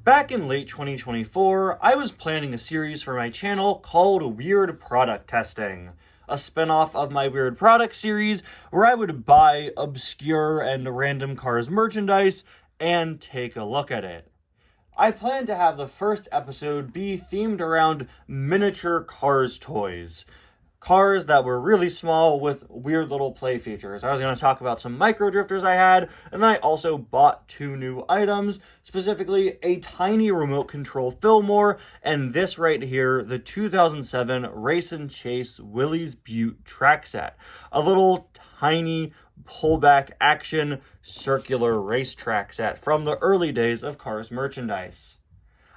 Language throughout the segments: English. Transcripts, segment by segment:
Back in late 2024, I was planning a series for my channel called Weird Product Testing, a spinoff of my Weird Product series where I would buy obscure and random Cars merchandise and take a look at it. I plan to have the first episode be themed around miniature Cars toys. Cars that were really small with weird little play features. I was going to talk about some micro drifters I had, and then I also bought 2 new items, specifically a tiny remote control Fillmore, and this right here, the 2007 Race and Chase Willie's Butte track set. A little tiny pullback action circular racetrack set from the early days of Cars merchandise.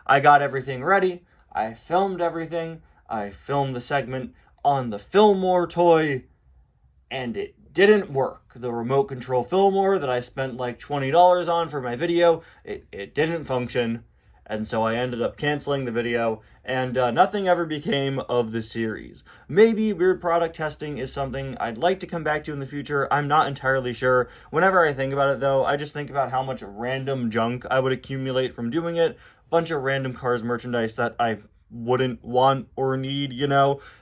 I got everything ready, I filmed everything, I filmed the segment on the Fillmore toy, and it didn't work. The remote control Fillmore that I spent like $20 on for my video, it didn't function, and so I ended up canceling the video, and nothing ever became of the series. Maybe weird product testing is something I'd like to come back to in the future. I'm not entirely sure. Whenever I think about it, though, I just think about how much random junk I would accumulate from doing it. Bunch of random Cars merchandise that I wouldn't want or need,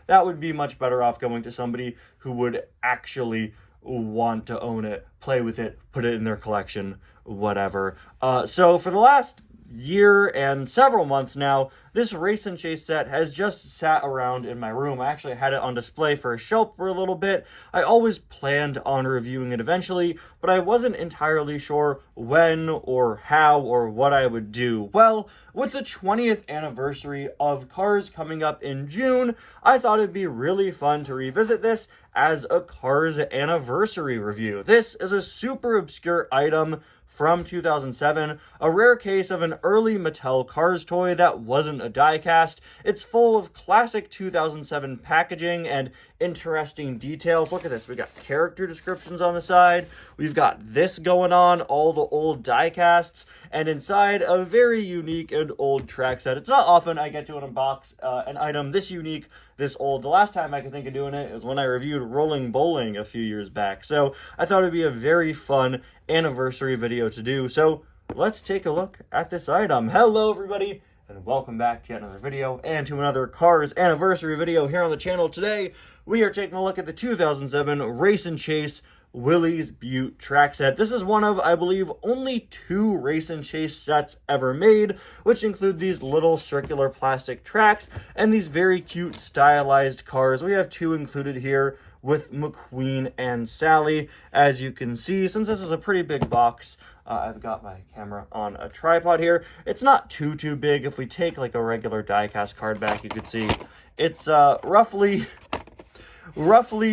that would be much better off going to somebody who would actually want to own it, play with it, put it in their collection, whatever. So for the last year and several months now, this Race and Chase set has just sat around in my room. I actually had it on display for a shelf for a little bit. I always planned on reviewing it eventually, but I wasn't entirely sure when or how or what I would do. Well, with the 20th anniversary of Cars coming up in June, I thought it'd be really fun to revisit this as a Cars anniversary review. This is a super obscure item from 2007, a rare case of an early Mattel Cars toy that wasn't a die-cast. It's full of classic 2007 packaging and interesting details. Look at this. We got character descriptions on the side. We've got this going on, all the old die-casts, and inside a very unique and old track set. It's not often I get to unbox an item this unique, this old. The last time I can think of doing it is when I reviewed Rolling Bowling a few years back. So I thought it'd be a very fun anniversary video to do. So let's take a look at this item. Hello everybody, and welcome back to yet another video and to another Cars anniversary video here on the channel. Today we are taking a look at the 2007 Race and Chase Willie's Butte track set. This is one of, I believe, only 2 Race and Chase sets ever made, which include these little circular plastic tracks and these very cute stylized cars. We have 2 included here with McQueen and Sally. As you can see, since this is a pretty big box, I've got my camera on a tripod here. It's not too big. If we take like a regular die-cast card back, you could see it's roughly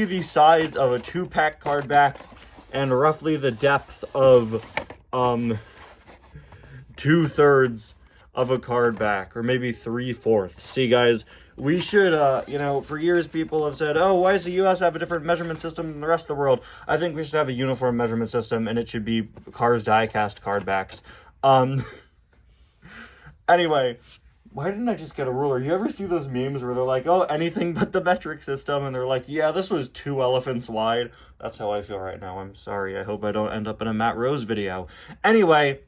the size of a 2-pack card back and roughly the depth of 2/3 of a card back, or maybe 3/4. See guys, we should, for years people have said, oh, why does the US have a different measurement system than the rest of the world? I think we should have a uniform measurement system, and it should be Cars die-cast card backs. Anyway, why didn't I just get a ruler? You ever see those memes where they're like, oh, anything but the metric system, and they're like, yeah, this was 2 elephants wide? That's how I feel right now. I'm sorry. I hope I don't end up in a Matt Rose video. Anyway,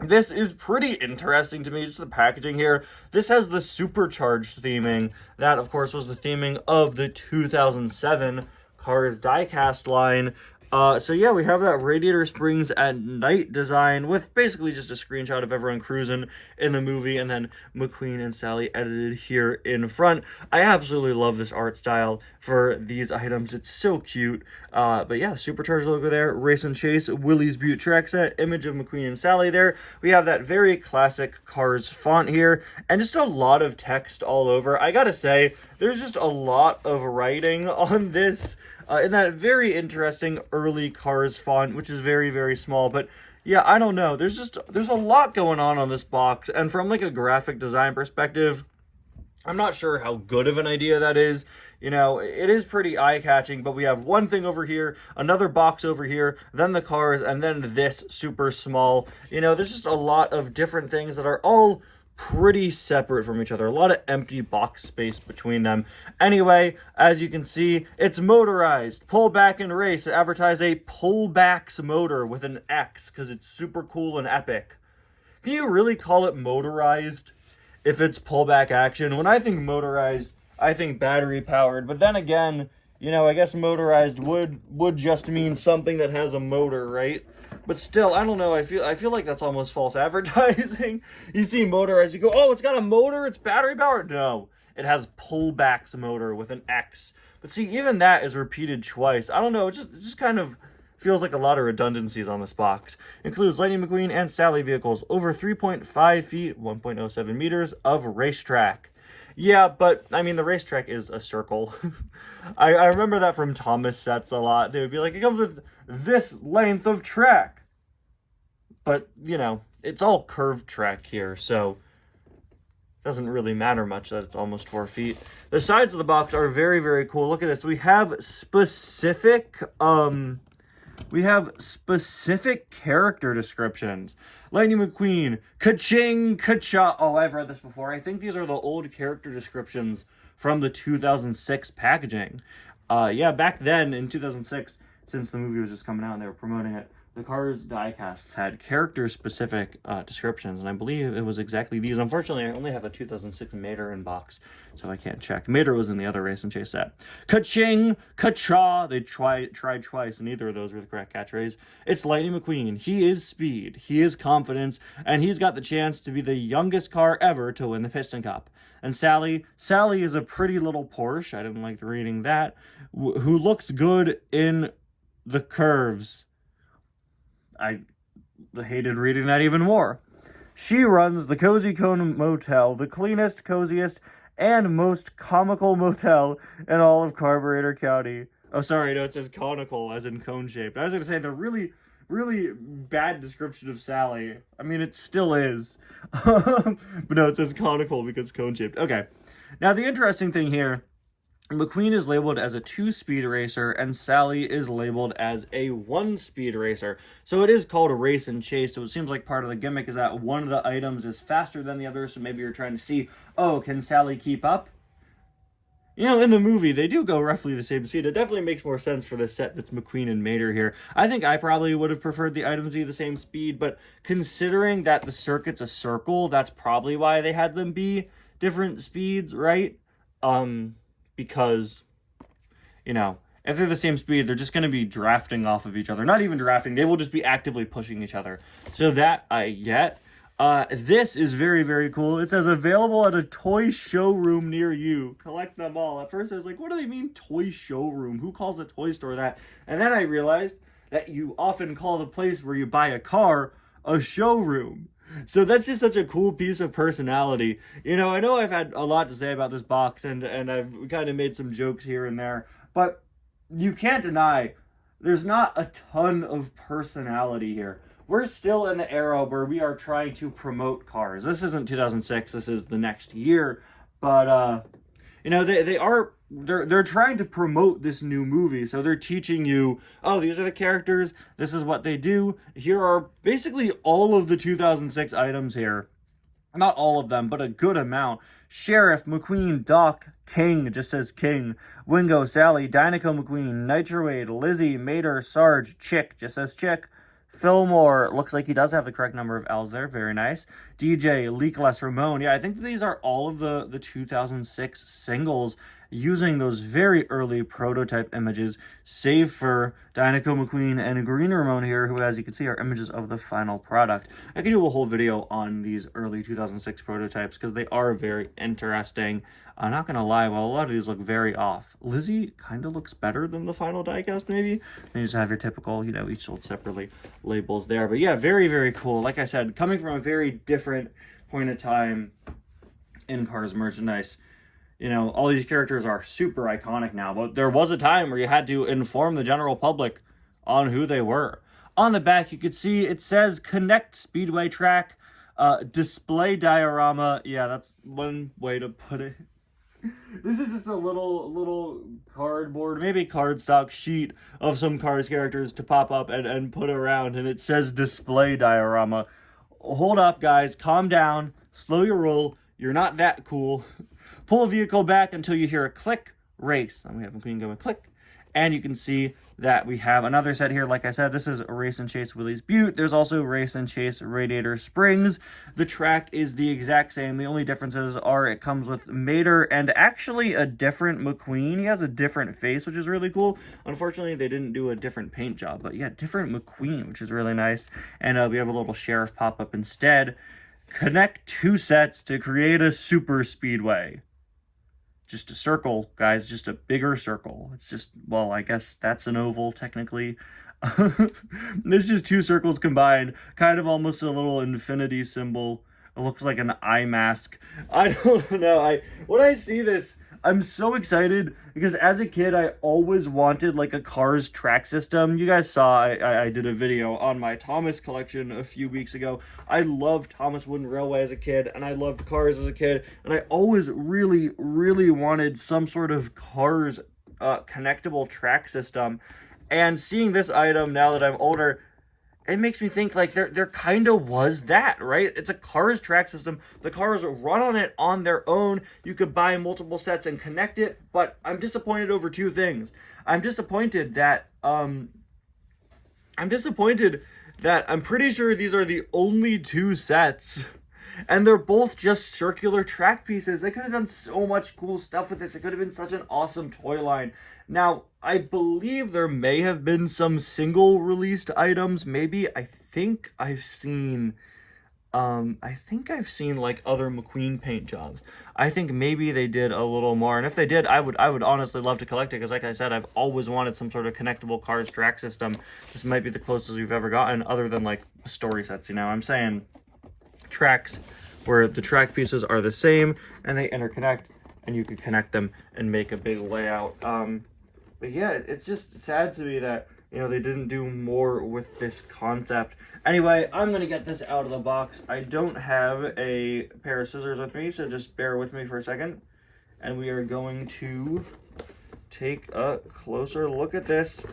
this is pretty interesting to me, just the packaging here. This has the supercharged theming. That, of course, was the theming of the 2007 Cars diecast line. So yeah, we have that radiator springs at night design with basically just a screenshot of everyone cruising in the movie, and then McQueen and Sally edited here in front. I absolutely love this art style for these items. It's so cute. But yeah, supercharged logo there, Race and Chase, Willie's Butte track set, image of McQueen and Sally there. We have that very classic Cars font here, and just a lot of text all over. I gotta say, there's just a lot of writing on this. In that very interesting early Cars font, which is very, very small. But yeah, I don't know. There's a lot going on this box. And from like a graphic design perspective, I'm not sure how good of an idea that is. It is pretty eye-catching, but we have one thing over here, another box over here, then the cars, and then this super small. There's just a lot of different things that are all pretty separate from each other. A lot of empty box space between them. Anyway, as you can see, it's motorized. Pull back and race. It advertised a pullbacks motor with an X because it's super cool and epic. Can you really call it motorized if it's pullback action? When I think motorized, I think battery powered. But then again, you know, I guess motorized would just mean something that has a motor, right? But still, I don't know. I feel like that's almost false advertising. You see motorized, you go, oh, it's got a motor, it's battery powered. No, it has pullbacks motor with an X. But see, even that is repeated twice. I don't know. It just kind of feels like a lot of redundancies on this box. Includes Lightning McQueen and Sally vehicles over 3.5 feet, 1.07 meters of racetrack. Yeah, but, I mean, the racetrack is a circle. I remember that from Thomas sets a lot. They would be like, it comes with this length of track. But, you know, it's all curved track here, so it doesn't really matter much that it's almost 4 feet. The sides of the box are very, very cool. Look at this. We have specific character descriptions. Lightning McQueen, ka-ching, ka-cha. Oh, I've read this before. I think these are the old character descriptions from the 2006 packaging. Yeah, back then in 2006, since the movie was just coming out and they were promoting it, the Cars diecasts had character-specific descriptions, and I believe it was exactly these. Unfortunately, I only have a 2006 Mater in box, so I can't check. Mater was in the other Race and Chase set. Ka-ching, ka-cha. They tried twice, and neither of those were the correct catchphrase. It's Lightning McQueen. He is speed, he is confidence, and he's got the chance to be the youngest car ever to win the Piston Cup. And Sally is a pretty little Porsche, I didn't like reading that, who looks good in the curves. I hated reading that even more. She runs the Cozy Cone Motel, the cleanest, coziest, and most comical motel in all of Carburetor County. Oh, sorry, no, it says conical, as in cone-shaped. I was going to say the really, really bad description of Sally. I mean, it still is. But no, it says conical because cone-shaped. Okay. Now, the interesting thing here, McQueen is labeled as a 2-speed racer, and Sally is labeled as a 1-speed racer. So it is called a race and chase, so it seems like part of the gimmick is that one of the items is faster than the other, so maybe you're trying to see, oh, can Sally keep up? You know, in the movie, they do go roughly the same speed. It definitely makes more sense for the set that's McQueen and Mater here. I think I probably would have preferred the items to be the same speed, but considering that the circuit's a circle, that's probably why they had them be different speeds, right? Because, you know, if they're the same speed, they're just going to be drafting off of each other. Not even drafting, they will just be actively pushing each other. So that I get. This is very, very cool. It says available at a toy showroom near you. Collect them all. At first I was like, what do they mean toy showroom? Who calls a toy store that? And then I realized that you often call the place where you buy a car a showroom. So that's just such a cool piece of personality. You know I've had a lot to say about this box, and I've kind of made some jokes here and there, but you can't deny there's not a ton of personality here. We're still in the era where we are trying to promote cars. This isn't 2006, this is the next year, but you know, they're trying to promote this new movie, so they're teaching you, oh, these are the characters, this is what they do. Here are basically all of the 2006 items here. Not all of them, but a good amount. Sheriff, McQueen, Doc, King, just says King, Wingo, Sally, Dynaco McQueen, Nitroade, Lizzie, Mater, Sarge, Chick, just says Chick, Fillmore, looks like he does have the correct number of L's there. Very nice. DJ, Leakless, Ramon. Yeah, I think these are all of the 2006 singles using those very early prototype images, save for Dynaco McQueen and Green Ramon here, who, as you can see, are images of the final product. I could do a whole video on these early 2006 prototypes because they are very interesting. I'm not going to lie, while a lot of these look very off, Lizzie kind of looks better than the final diecast, maybe. And you just have your typical, you know, each sold separately labels there. But yeah, very, very cool. Like I said, coming from a very different point of time in Cars merchandise. You know, all these characters are super iconic now, but there was a time where you had to inform the general public on who they were. On the back, you could see it says Connect Speedway Track, display diorama. Yeah, that's one way to put it. This is just a little cardboard, maybe cardstock sheet of some Cars characters to pop up and put around, and it says display diorama. Hold up, guys. Calm down. Slow your roll. You're not that cool. Pull a vehicle back until you hear a click. Race. Then we have McQueen going click. And you can see that we have another set here. Like I said, this is Race and Chase Willie's Butte. There's also Race and Chase Radiator Springs. The track is the exact same. The only differences are it comes with Mater and actually a different McQueen. He has a different face, which is really cool. Unfortunately, they didn't do a different paint job, but yeah, different McQueen, which is really nice. And we have a little sheriff pop up instead. Connect 2 sets to create a super speedway. Just a circle, guys, just a bigger circle. It's just, well, I guess that's an oval, technically. There's just 2 circles combined, kind of almost a little infinity symbol. It looks like an eye mask. I don't know, when I see this, I'm so excited, because as a kid, I always wanted, like, a Cars track system. You guys saw I did a video on my Thomas collection a few weeks ago. I loved Thomas Wooden Railway as a kid, and I loved Cars as a kid, and I always really, really wanted some sort of Cars connectable track system. And seeing this item now that I'm older, it makes me think, like, there kind of was that, right? It's a Cars track system. The cars run on it on their own. You could buy multiple sets and connect it, but I'm disappointed over 2 things. I'm disappointed that I'm pretty sure these are the only 2 sets, and they're both just circular track pieces. They could have done so much cool stuff with this. It could have been such an awesome toy line. Now, I believe there may have been some single released items. Maybe, I think I've seen like other McQueen paint jobs. I think maybe they did a little more. And if they did, I would honestly love to collect it, because like I said, I've always wanted some sort of connectable Cars track system. This might be the closest we've ever gotten, other than like story sets, you know. I'm saying tracks where the track pieces are the same and they interconnect, and you could connect them and make a big layout. But yeah, it's just sad to me that, you know, they didn't do more with this concept. Anyway, I'm going to get this out of the box. I don't have a pair of scissors with me, so just bear with me for a second. And we are going to take a closer look at this.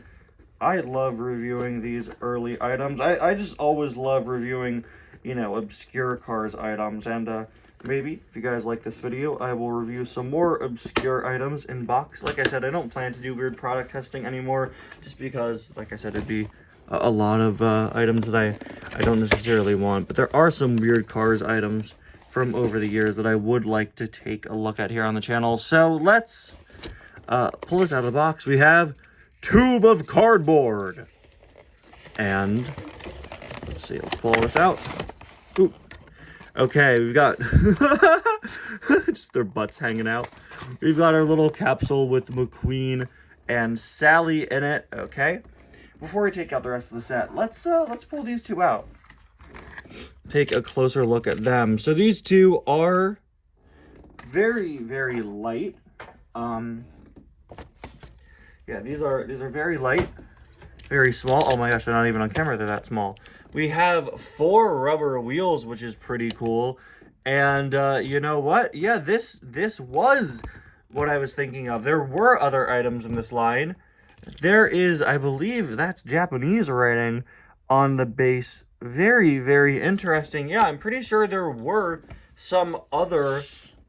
I love reviewing these early items. I just always love reviewing, you know, obscure Cars items. And maybe, if you guys like this video, I will review some more obscure items in box. Like I said, I don't plan to do weird product testing anymore, just because, like I said, it'd be a lot of items that I don't necessarily want. But there are some weird Cars items from over the years that I would like to take a look at here on the channel. So let's pull this out of the box. We have tube of cardboard. And let's see, let's pull this out. Ooh. Okay, we've got just their butts hanging out. We've got our little capsule with McQueen and Sally in it. Okay, before we take out the rest of the set, let's pull these 2 out. Take a closer look at them. So these 2 are very, very light. Yeah, these are very light, very small. Oh my gosh, they're not even on camera. They're that small. We have 4 rubber wheels, which is pretty cool. And you know what? Yeah, this was what I was thinking of. There were other items in this line. There is, I believe, that's Japanese writing on the base. Very, very interesting. Yeah, I'm pretty sure there were some other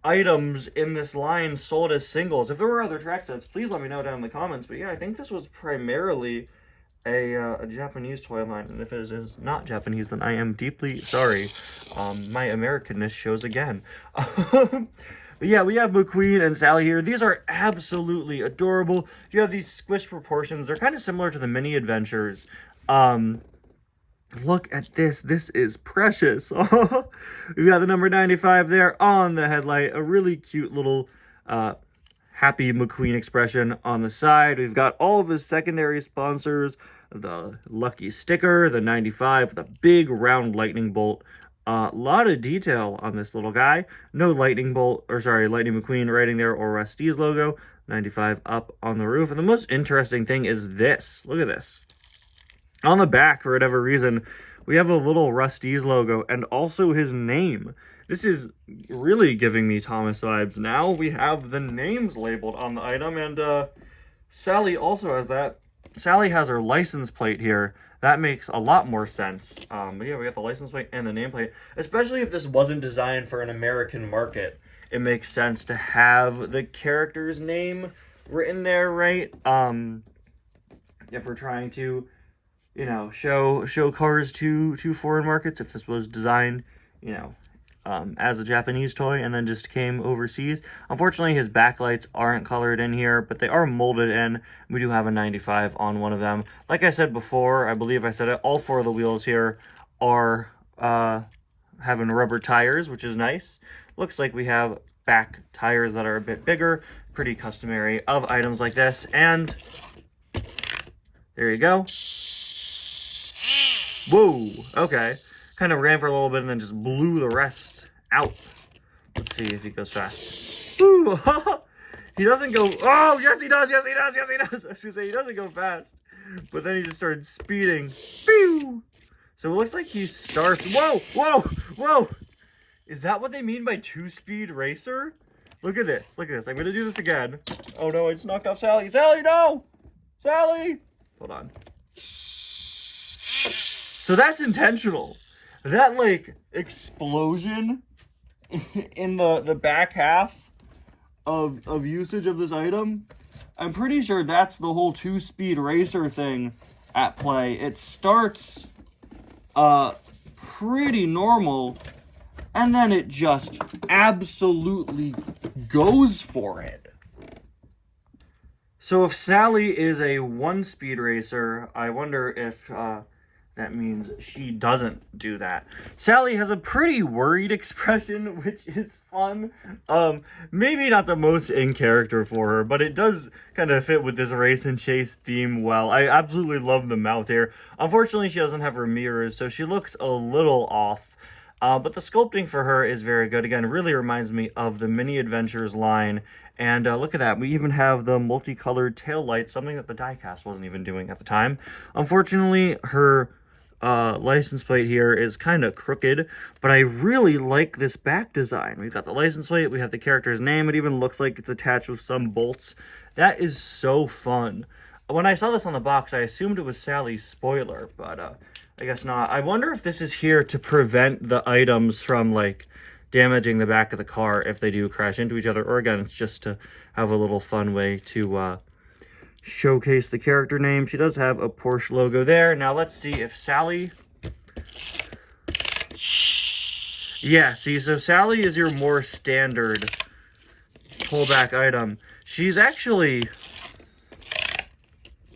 items in this line sold as singles. If there were other track sets, please let me know down in the comments. But yeah, I think this was primarily a Japanese toy line, and if it is not Japanese, then I am deeply sorry. My Americanness shows again. But yeah, we have McQueen and Sally here. These are absolutely adorable. You have these squished proportions. They're kind of similar to the mini adventures. Look at this. This is precious. We've got the number 95 there on the headlight. A really cute little happy McQueen expression on the side. We've got all of his secondary sponsors. The lucky sticker, the 95, the big round lightning bolt. A lot of detail on this little guy. No lightning McQueen writing there or Rusty's logo. 95 up on the roof. And the most interesting thing is this. Look at this. On the back, for whatever reason, we have a little Rusty's logo and also his name. This is really giving me Thomas vibes. Now we have the names labeled on the item, and Sally also has that. Sally has her license plate here. That makes a lot more sense. But yeah, we got the license plate and the nameplate. Especially if this wasn't designed for an American market, it makes sense to have the character's name written there, right? if we're trying to, you know, show cars to foreign markets, if this was designed, you know, as a Japanese toy and then just came overseas. Unfortunately, his backlights aren't colored in here, but they are molded in. We do have a 95 on one of them. Like I said before, I believe I said it, all 4 of the wheels here are having rubber tires, which is nice. Looks like we have back tires that are a bit bigger, pretty customary of items like this. And there you go. Whoa, okay. Kind of ran for a little bit and then just blew the rest out. Let's see if he goes fast. Woo! He doesn't go, oh, yes he does, yes he does, yes he does. I was gonna say, he doesn't go fast. But then he just started speeding. Pew! So it looks like he starts, whoa, whoa, whoa! Is that what they mean by 2-speed racer? Look at this, look at this. I'm gonna do this again. Oh no, I just knocked off Sally. Sally, no! Sally! Hold on. So that's intentional. That, like, explosion in the back half of usage of this item, I'm pretty sure that's the whole 2-speed racer thing at play. It starts pretty normal, and then it just absolutely goes for it. So if Sally is a 1-speed racer, I wonder if that means she doesn't do that. Sally has a pretty worried expression, which is fun. Maybe not the most in character for her, but it does kind of fit with this race and chase theme well. I absolutely love the mouth here. Unfortunately, she doesn't have her mirrors, so she looks a little off. But the sculpting for her is very good. Again, it really reminds me of the Mini Adventures line. And look at that. We even have the multicolored tail lights, something that the diecast wasn't even doing at the time. Unfortunately, her license plate here is kind of crooked, but I really like this back design. We've got the license plate, we have the character's name, it even looks like it's attached with some bolts. That is so fun. When I saw this on the box, I assumed it was Sally's spoiler, but I guess not. I wonder if this is here to prevent the items from, like, damaging the back of the car if they do crash into each other, or again, it's just to have a little fun way to showcase the character name. She does have a Porsche logo there. Now let's see if Sally... Yeah, see, so Sally is your more standard pullback item. She's actually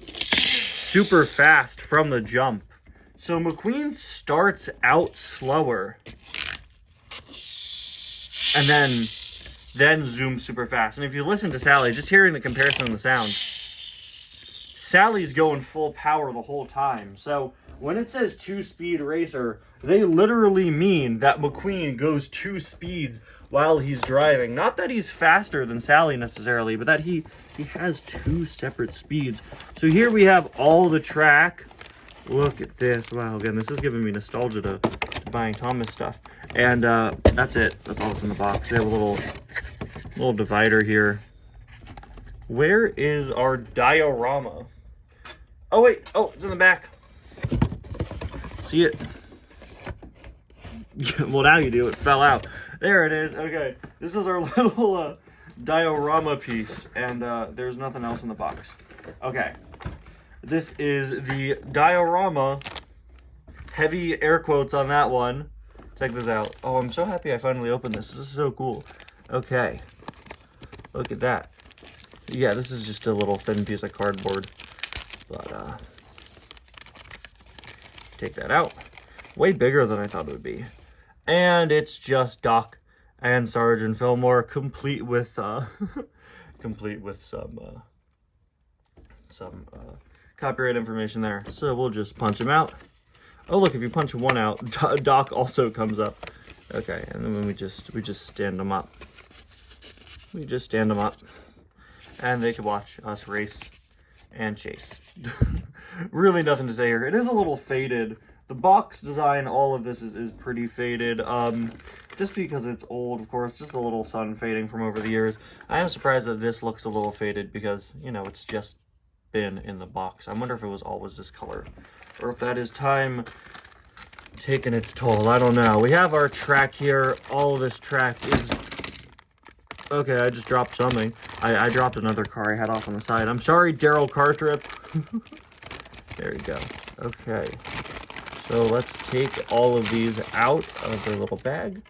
super fast from the jump. So McQueen starts out slower and then zooms super fast. And if you listen to Sally, just hearing the comparison in the sound, Sally's going full power the whole time. So when it says 2-speed racer, they literally mean that McQueen goes 2 speeds while he's driving. Not that he's faster than Sally necessarily, but that he has 2 separate speeds. So here we have all the track. Look at this. Wow, again, this is giving me nostalgia to buying Thomas stuff. And that's it. That's all that's in the box. We have a little divider here. Where is our diorama? Oh, wait. Oh, it's in the back. See it? Well, now you do. It fell out. There it is. Okay. This is our little diorama piece. And there's nothing else in the box. Okay. This is the diorama. Heavy air quotes on that one. Check this out. Oh, I'm so happy I finally opened this. This is so cool. Okay. Look at that. Yeah, this is just a little thin piece of cardboard. But, take that out. Way bigger than I thought it would be. And it's just Doc and Sergeant Fillmore, complete with some copyright information there. So we'll just punch them out. Oh, look, if you punch one out, Doc also comes up. Okay, and then we just stand them up. We just stand them up. And they can watch us race and chase. Really nothing to say here. It is a little faded. The box design, all of this is pretty faded. Just because it's old, of course, just a little sun fading from over the years. I am surprised that this looks a little faded because, you know, it's just been in the box. I wonder if it was always this color, or if that is time taking its toll. I don't know. We have our track here. All of this track is... Okay, I just dropped something. I dropped another car I had off on the side. I'm sorry, Daryl Cartrip. There we go. Okay. So let's take all of these out of their little bag.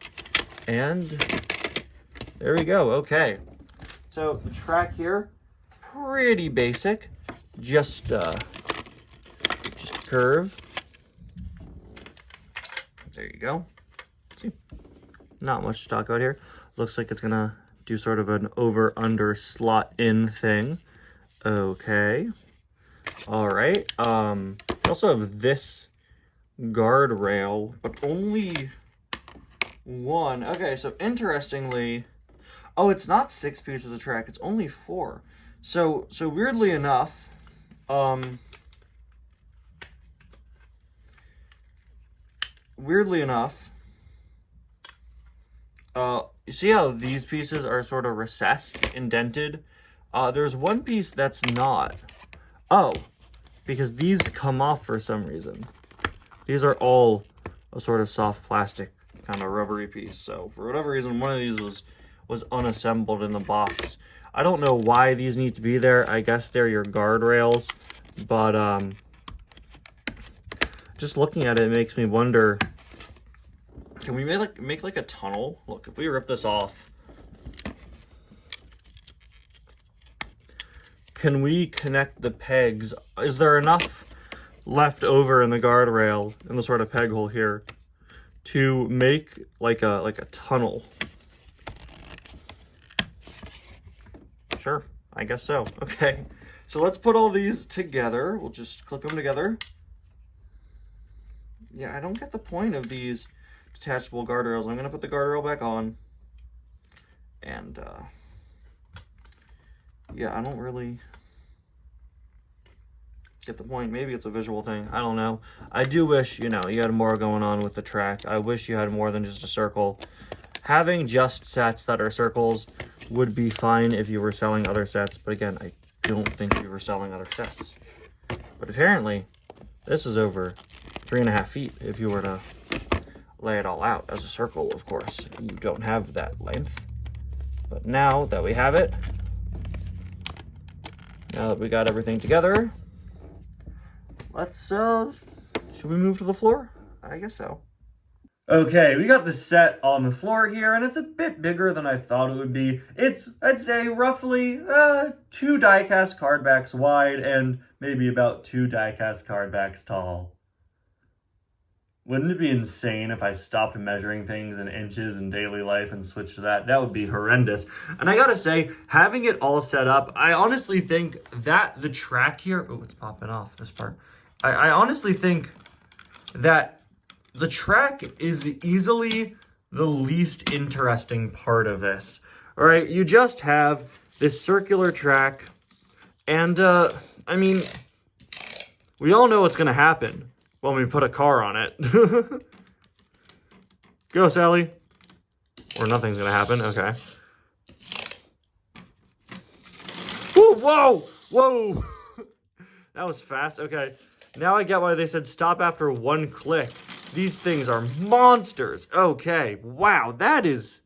And there we go. Okay. So the track here, pretty basic. Just curve. There you go. See? Not much to talk about here. Looks like it's gonna do sort of an over-under slot-in thing. Okay. All right. We also have this guardrail, but only one. Okay, so interestingly, oh, it's not 6 pieces of track, it's only 4. So weirdly enough, you see how these pieces are sort of recessed, indented? There's one piece that's not. Oh, because these come off for some reason. These are all a sort of soft plastic kind of rubbery piece. So for whatever reason, one of these was unassembled in the box. I don't know why these need to be there. I guess they're your guardrails, but just looking at it makes me wonder, can we make like a tunnel? Look, if we rip this off, can we connect the pegs? Is there enough left over in the guardrail, in the sort of peg hole here, to make like a tunnel? Sure, I guess so. Okay, so let's put all these together. We'll just click them together. Yeah, I don't get the point of these detachable guardrails. I'm gonna put the guardrail back on, and yeah, I don't really get the point. Maybe it's a visual thing, I don't know. I do wish, you know, you had more going on with the track. I wish you had more than just a circle. Having just sets that are circles would be fine if you were selling other sets, but again, I don't think you were selling other sets. But apparently, this is over 3.5 feet if you were to lay it all out as a circle. Of course, you don't have that length. But now that we have it, now that we got everything together, let's, should we move to the floor? I guess so. Okay, we got the set on the floor here, and it's a bit bigger than I thought it would be. It's, I'd say, roughly 2 die-cast card backs wide and maybe about 2 die-cast card backs tall. Wouldn't it be insane if I stopped measuring things in inches in daily life and switched to that? That would be horrendous. And I gotta say, having it all set up, I honestly think that the track here... Oh, it's popping off, this part. I honestly think that the track is easily the least interesting part of this. All right, you just have this circular track, and, I mean, we all know what's gonna happen when we put a car on it. Go, Sally. Or nothing's gonna happen, okay. Whoa, whoa, whoa! That was fast, okay. Now I get why they said stop after 1 click. These things are monsters. Okay, wow, that is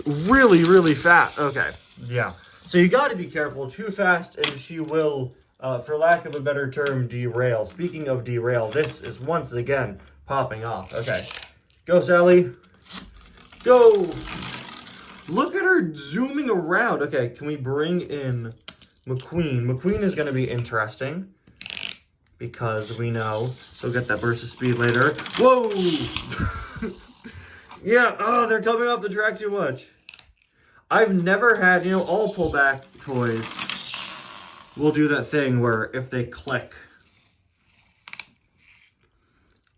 really, really fast. Okay, yeah. So you gotta be careful. Too fast and she will, for lack of a better term, derail. Speaking of derail, this is once again popping off. Okay, go Sally. Go. Look at her zooming around. Okay, can we bring in McQueen? McQueen is gonna be interesting, because we know he'll get that burst of speed later. Whoa! Yeah, oh, they're coming off the track too much. I've never had, you know, all pullback toys will do that thing where if they click,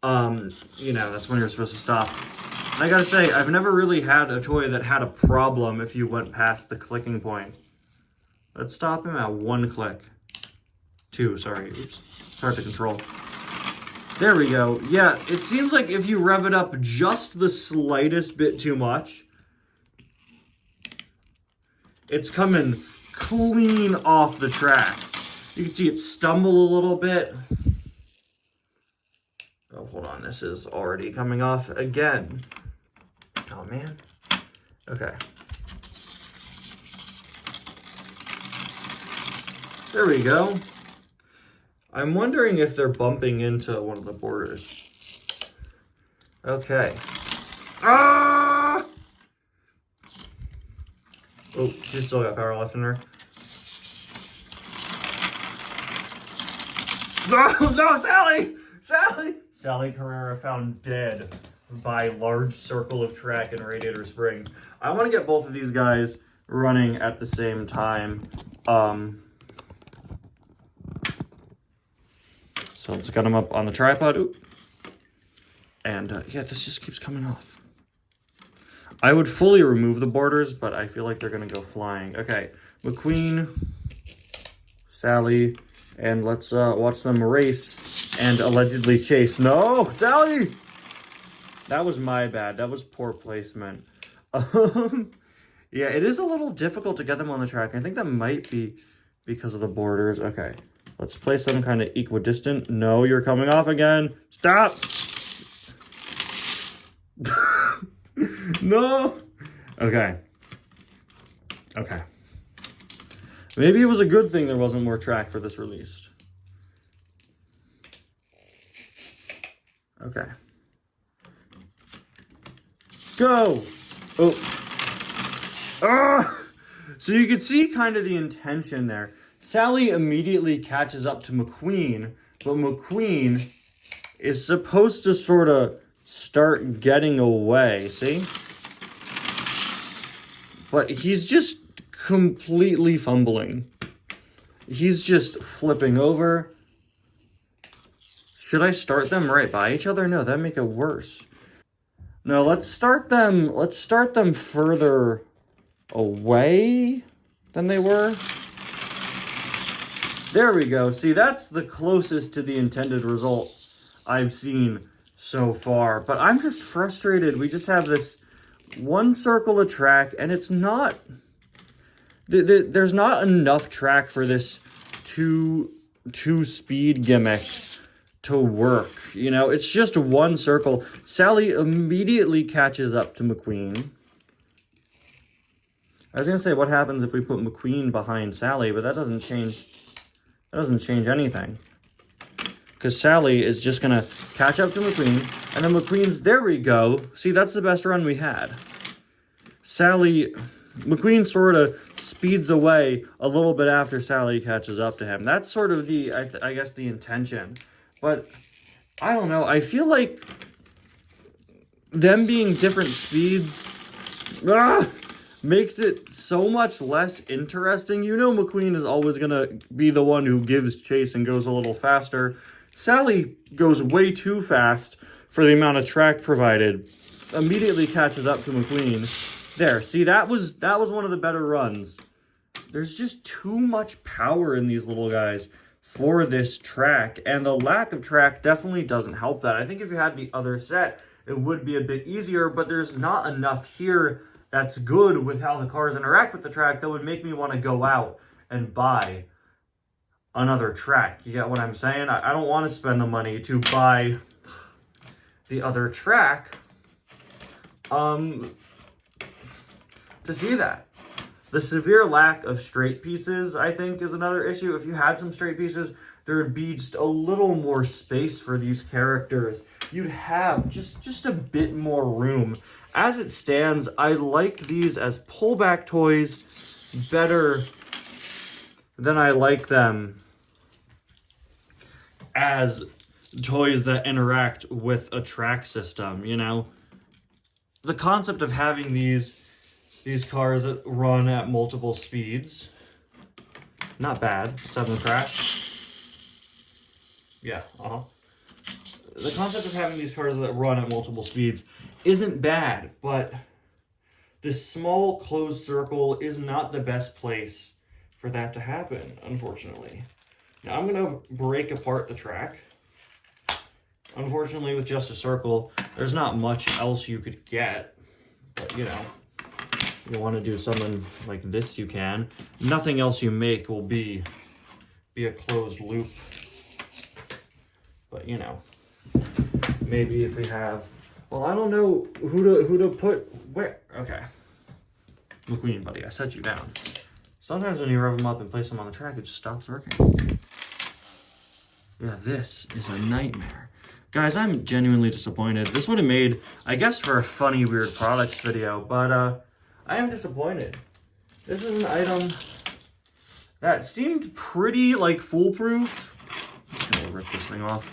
you know, that's when you're supposed to stop. And I gotta say, I've never really had a toy that had a problem if you went past the clicking point. Let's stop him at 1 click. 2, sorry, oops. Hard to control. There we go. Yeah, it seems like if you rev it up just the slightest bit too much, it's coming clean off the track. You can see it stumble a little bit. Oh, hold on. This is already coming off again. Oh, man. Okay. There we go. I'm wondering if they're bumping into one of the borders. Okay. Ah! Oh, she's still got power left in her. No, Sally! Sally! Sally Carrera found dead by large circle of track in Radiator Springs. I want to get both of these guys running at the same time. So let's get them up on the tripod. Ooh. And yeah, this just keeps coming off. I would fully remove the borders, but I feel like they're going to go flying. Okay, McQueen, Sally, and let's watch them race and allegedly chase. No, Sally! That was my bad. That was poor placement. Yeah, it is a little difficult to get them on the track. I think that might be because of the borders. Okay, let's place them kind of equidistant. No, you're coming off again. Stop! No! Okay. Okay. Maybe it was a good thing there wasn't more track for this release. Okay. Go! Oh. Ah! So you can see kind of the intention there. Sally immediately catches up to McQueen, but McQueen is supposed to sort of start getting away, see? But he's just completely fumbling. He's just flipping over. Should I start them right by each other? No, that'd make it worse. No, let's start them further away than they were. There we go. See, that's the closest to the intended result I've seen so far. But I'm just frustrated. We just have this one circle of track, and it's not... There's not enough track for this two-speed gimmick to work. You know, it's just one circle. Sally immediately catches up to McQueen. I was going to say, what happens if we put McQueen behind Sally, but that doesn't change anything. Because Sally is just going to catch up to McQueen, and then McQueen's, there we go. See, that's the best run we had. McQueen sort of speeds away a little bit after Sally catches up to him. That's sort of the, I guess, the intention. But, I don't know, I feel like them being different speeds makes it so much less interesting. You know McQueen is always going to be the one who gives chase and goes a little faster. Sally goes way too fast for the amount of track provided. Immediately catches up to McQueen. There, see, that was one of the better runs. There's just too much power in these little guys for this track, and the lack of track definitely doesn't help that. I think if you had the other set, it would be a bit easier, but there's not enough here that's good with how the cars interact with the track that would make me want to go out and buy another track. You get what I'm saying? I don't want to spend the money to buy the other track to see that. The severe lack of straight pieces, I think, is another issue. If you had some straight pieces, there would be just a little more space for these characters. You'd have just a bit more room. As it stands, I like these as pullback toys better than I like them as toys that interact with a track system, you know? The concept of having these cars that run at multiple speeds, not bad. 7 crash. Yeah, The concept of having these cars that run at multiple speeds isn't bad, but this small closed circle is not the best place for that to happen, unfortunately. Now I'm going to break apart the track. Unfortunately, with just a circle, there's not much else you could get, but you know, you want to do something like this, you can. Nothing else you make will be a closed loop. But you know, maybe if we have, well, I don't know who to put where. Okay, McQueen, buddy, I set you down. Stop Sometimes when you rev them up and place them on the track, it just stops working. Yeah, this is a nightmare. Guys, I'm genuinely disappointed. This would have made, I guess, for a funny weird products video, but I am disappointed. This is an item that seemed pretty, like, foolproof. I'm just gonna rip this thing off.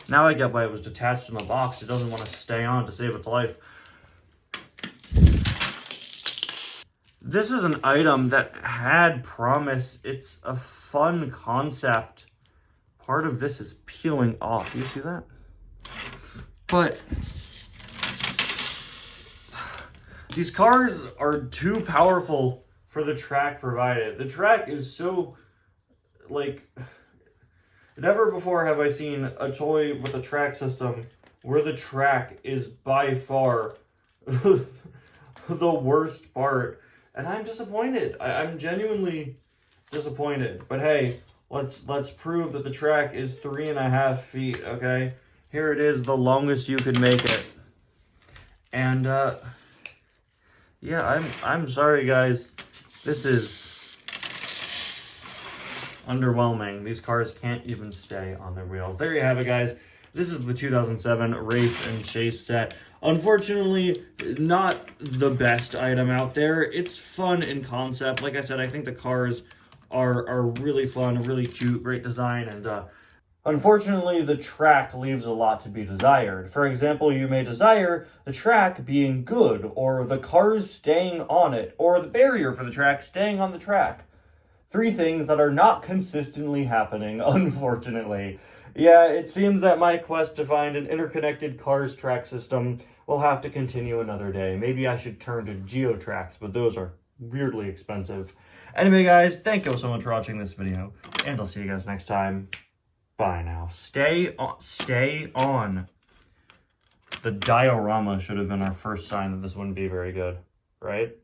Now I get why it was detached in the box. It doesn't want to stay on to save its life. This is an item that had promise. It's a fun concept. Part of this is peeling off. Do you see that? But these cars are too powerful for the track provided. The track is so, like, never before have I seen a toy with a track system where the track is by far the worst part. And I'm disappointed. I'm genuinely disappointed. But hey, let's prove that the track is 3.5 feet, okay? Here it is, the longest you could make it. And yeah, I'm sorry guys. This is underwhelming. These cars can't even stay on their wheels. There you have it, guys. This is the 2007 Race and Chase set. Unfortunately, not the best item out there. It's fun in concept. Like I said, I think the cars are really fun, really cute, great design, and unfortunately, the track leaves a lot to be desired. For example, you may desire the track being good, or the cars staying on it, or the barrier for the track staying on the track. 3 things that are not consistently happening, unfortunately. Yeah, it seems that my quest to find an interconnected cars track system will have to continue another day. Maybe I should turn to Geotracks, but those are weirdly expensive. Anyway, guys, thank you so much for watching this video, and I'll see you guys next time. Bye now. Stay on. The diorama should have been our first sign that this wouldn't be very good, right?